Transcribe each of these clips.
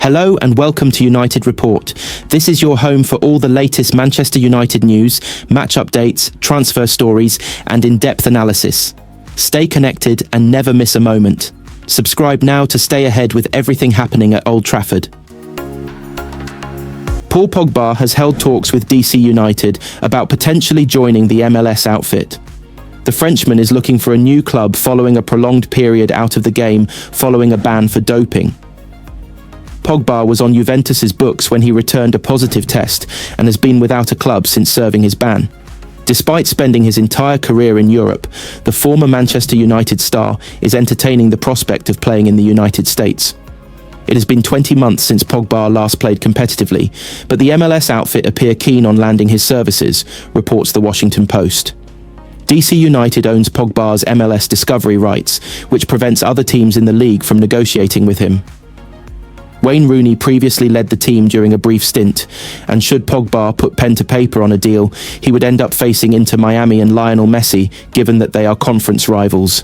Hello and welcome to United Report. This is your home for all the latest Manchester United news, match updates, transfer stories, and in-depth analysis. Stay connected and never miss a moment. Subscribe now to stay ahead with everything happening at Old Trafford. Paul Pogba has held talks with DC United about potentially joining the MLS outfit. The Frenchman is looking for a new club following a prolonged period out of the game following a ban for doping. Pogba was on Juventus's books when he returned a positive test and has been without a club since serving his ban. Despite spending his entire career in Europe, the former Manchester United star is entertaining the prospect of playing in the United States. It has been 20 months since Pogba last played competitively, but the MLS outfit appear keen on landing his services, reports The Washington Post. DC United owns Pogba's MLS discovery rights, which prevents other teams in the league from negotiating with him. Wayne Rooney previously led the team during a brief stint, and should Pogba put pen to paper on a deal, he would end up facing Inter Miami and Lionel Messi, given that they are conference rivals.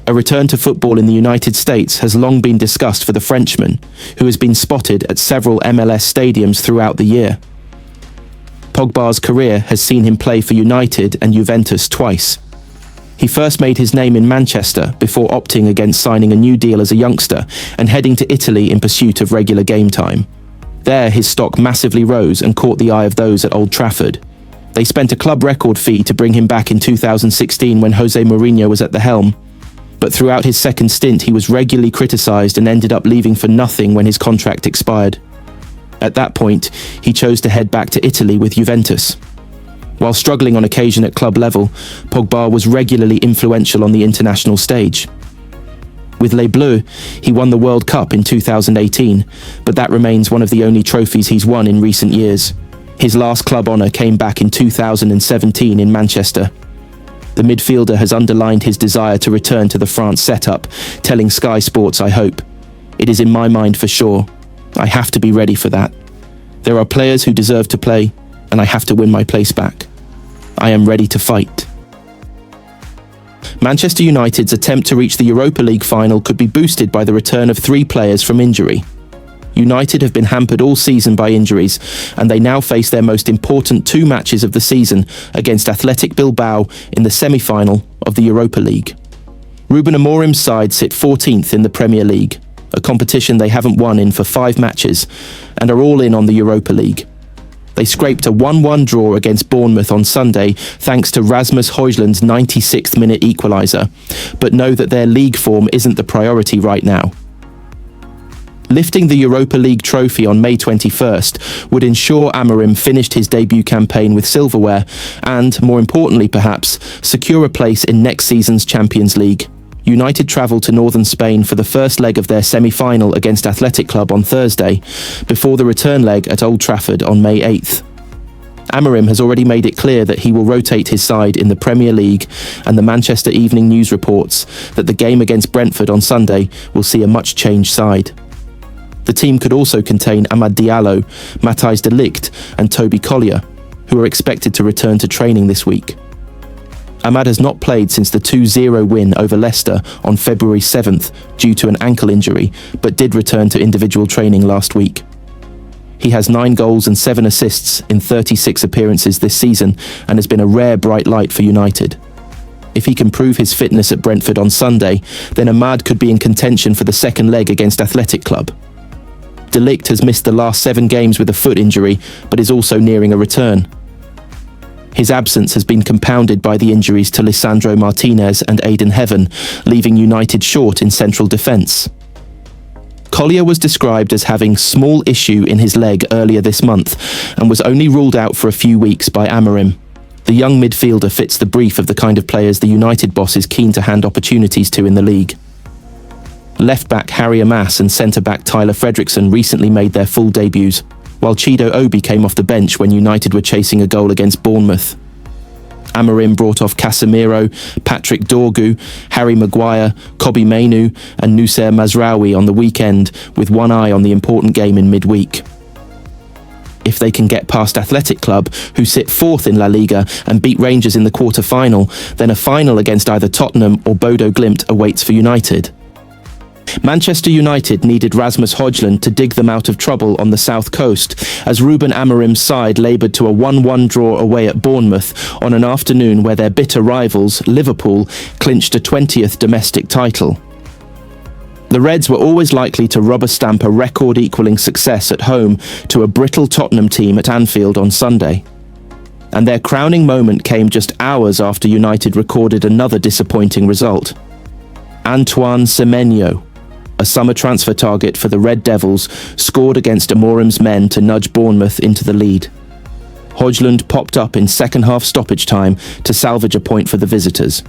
A return to football in the United States has long been discussed for the Frenchman, who has been spotted at several MLS stadiums throughout the year. Pogba's career has seen him play for United and Juventus twice. He first made his name in Manchester before opting against signing a new deal as a youngster and heading to Italy in pursuit of regular game time. There, his stock massively rose and caught the eye of those at Old Trafford. They spent a club record fee to bring him back in 2016 when Jose Mourinho was at the helm. But throughout his second stint, he was regularly criticised and ended up leaving for nothing when his contract expired. At that point, he chose to head back to Italy with Juventus. While struggling on occasion at club level, Pogba was regularly influential on the international stage. With Les Bleus, he won the World Cup in 2018, but that remains one of the only trophies he's won in recent years. His last club honour came back in 2017 in Manchester. The midfielder has underlined his desire to return to the France setup, telling Sky Sports, "I hope. It is in my mind for sure. I have to be ready for that. There are players who deserve to play, and I have to win my place back. I am ready to fight." Manchester United's attempt to reach the Europa League final could be boosted by the return of 3 players from injury. United have been hampered all season by injuries, and they now face their most important 2 matches of the season against Athletic Bilbao in the semi-final of the Europa League. Ruben Amorim's side sit 14th in the Premier League, a competition they haven't won in for 5 matches, and are all in on the Europa League. They scraped a 1-1 draw against Bournemouth on Sunday thanks to Rasmus Højlund's 96th minute equaliser, but know that their league form isn't the priority right now. Lifting the Europa League trophy on May 21st would ensure Amorim finished his debut campaign with silverware and, more importantly perhaps, secure a place in next season's Champions League. United travel to northern Spain for the first leg of their semi-final against Athletic Club on Thursday, before the return leg at Old Trafford on May 8th. Amorim has already made it clear that he will rotate his side in the Premier League, and the Manchester Evening News reports that the game against Brentford on Sunday will see a much-changed side. The team could also contain Amad Diallo, Matthijs de Ligt and Toby Collier, who are expected to return to training this week. Amad has not played since the 2-0 win over Leicester on February 7th due to an ankle injury, but did return to individual training last week. He has 9 goals and 7 assists in 36 appearances this season and has been a rare bright light for United. If he can prove his fitness at Brentford on Sunday, then Amad could be in contention for the second leg against Athletic Club. De Ligt has missed the last 7 games with a foot injury, but is also nearing a return. His absence has been compounded by the injuries to Lisandro Martinez and Aidan Heaven, leaving United short in central defence. Collier was described as having small issue in his leg earlier this month and was only ruled out for a few weeks by Amorim. The young midfielder fits the brief of the kind of players the United boss is keen to hand opportunities to in the league. Left-back Harry Maguire and centre-back Tyler Fredrickson recently made their full debuts, while Chido Obi came off the bench when United were chasing a goal against Bournemouth. Amorim brought off Casemiro, Patrick Dorgu, Harry Maguire, Kobbie Mainoo and Noussair Mazraoui on the weekend, with one eye on the important game in midweek. If they can get past Athletic Club, who sit 4th in La Liga, and beat Rangers in the quarter-final, then a final against either Tottenham or Bodo Glimt awaits for United. Manchester United needed Rasmus Højlund to dig them out of trouble on the south coast, as Ruben Amorim's side laboured to a 1-1 draw away at Bournemouth on an afternoon where their bitter rivals, Liverpool, clinched a 20th domestic title. The Reds were always likely to rubber-stamp a record-equalling success at home to a brittle Tottenham team at Anfield on Sunday. And their crowning moment came just hours after United recorded another disappointing result. Antoine Semenyo, a summer transfer target for the Red Devils, scored against Amorim's men to nudge Bournemouth into the lead. Højlund popped up in second-half stoppage time to salvage a point for the visitors.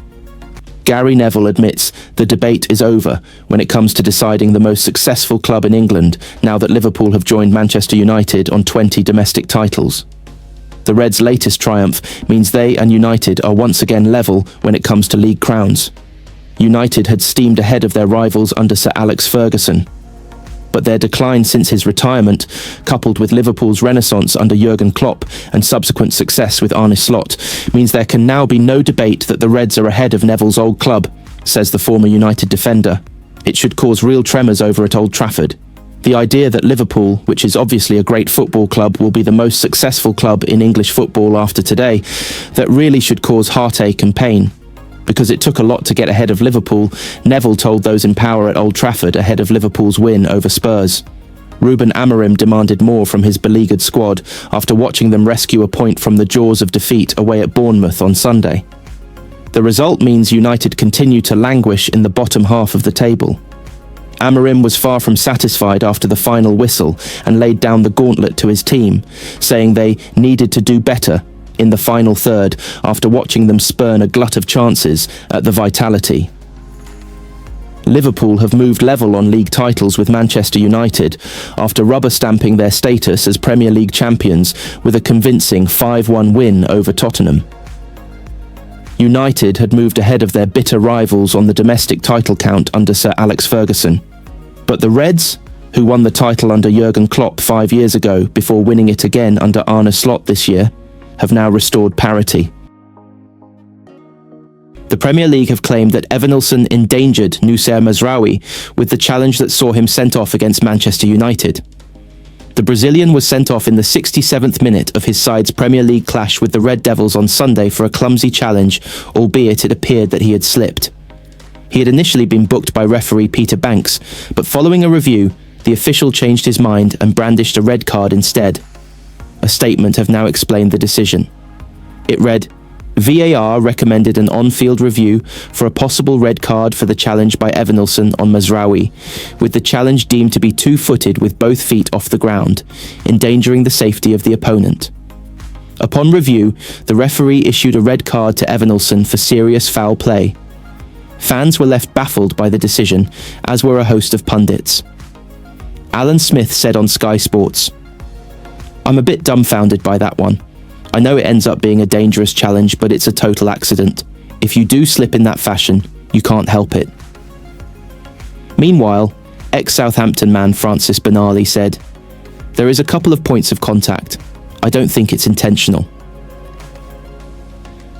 Gary Neville admits the debate is over when it comes to deciding the most successful club in England now that Liverpool have joined Manchester United on 20 domestic titles. The Reds' latest triumph means they and United are once again level when it comes to league crowns. United had steamed ahead of their rivals under Sir Alex Ferguson. But their decline since his retirement, coupled with Liverpool's renaissance under Jurgen Klopp and subsequent success with Arne Slot, means there can now be no debate that the Reds are ahead of Neville's old club, says the former United defender. It should cause real tremors over at Old Trafford. The idea that Liverpool, which is obviously a great football club, will be the most successful club in English football after today, that really should cause heartache and pain. Because it took a lot to get ahead of Liverpool, Neville told those in power at Old Trafford ahead of Liverpool's win over Spurs. Ruben Amorim demanded more from his beleaguered squad after watching them rescue a point from the jaws of defeat away at Bournemouth on Sunday. The result means United continue to languish in the bottom half of the table. Amorim was far from satisfied after the final whistle and laid down the gauntlet to his team, saying they needed to do better in the final third after watching them spurn a glut of chances at the Vitality. Liverpool have moved level on league titles with Manchester United after rubber-stamping their status as Premier League champions with a convincing 5-1 win over Tottenham. United had moved ahead of their bitter rivals on the domestic title count under Sir Alex Ferguson. But the Reds, who won the title under Jurgen Klopp 5 years ago before winning it again under Arne Slot this year, have now restored parity. The Premier League have claimed that Evanilson endangered Noussair Mazraoui with the challenge that saw him sent off against Manchester United. The Brazilian was sent off in the 67th minute of his side's Premier League clash with the Red Devils on Sunday for a clumsy challenge, albeit it appeared that he had slipped. He had initially been booked by referee Peter Banks, but following a review, the official changed his mind and brandished a red card instead. A statement have now explained the decision. It read, VAR recommended an on-field review for a possible red card for the challenge by Evanilson on Mazraoui, with the challenge deemed to be two-footed with both feet off the ground, endangering the safety of the opponent. Upon review, the referee issued a red card to Evanilson for serious foul play. Fans were left baffled by the decision, as were a host of pundits. Alan Smith said on Sky Sports, I'm a bit dumbfounded by that one. I know it ends up being a dangerous challenge, but it's a total accident. If you do slip in that fashion, you can't help it. Meanwhile, ex-Southampton man Francis Benali said, there is a couple of points of contact. I don't think it's intentional.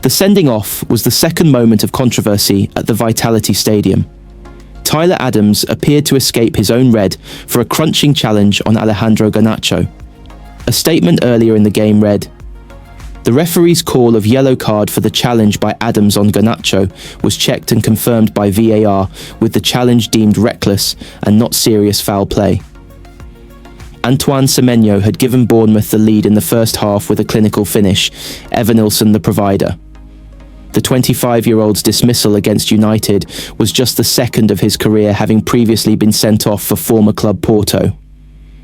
The sending off was the second moment of controversy at the Vitality Stadium. Tyler Adams appeared to escape his own red for a crunching challenge on Alejandro Garnacho. A statement earlier in the game read, the referee's call of yellow card for the challenge by Adams on Garnacho was checked and confirmed by VAR, with the challenge deemed reckless and not serious foul play. Antoine Semenyo had given Bournemouth the lead in the first half with a clinical finish, Evanilson the provider. The 25-year-old's dismissal against United was just the second of his career, having previously been sent off for former club Porto.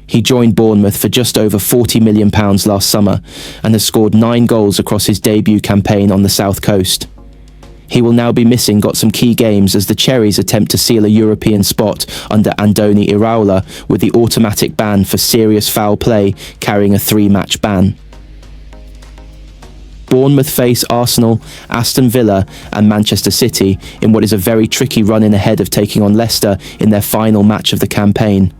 He joined Bournemouth for just over £40 million last summer and has scored 9 goals across his debut campaign on the south coast. He will now be missing some key games as the Cherries attempt to seal a European spot under Andoni Iraola with the automatic ban for serious foul play carrying a 3-match ban. Bournemouth face Arsenal, Aston Villa and Manchester City in what is a very tricky run-in ahead of taking on Leicester in their final match of the campaign.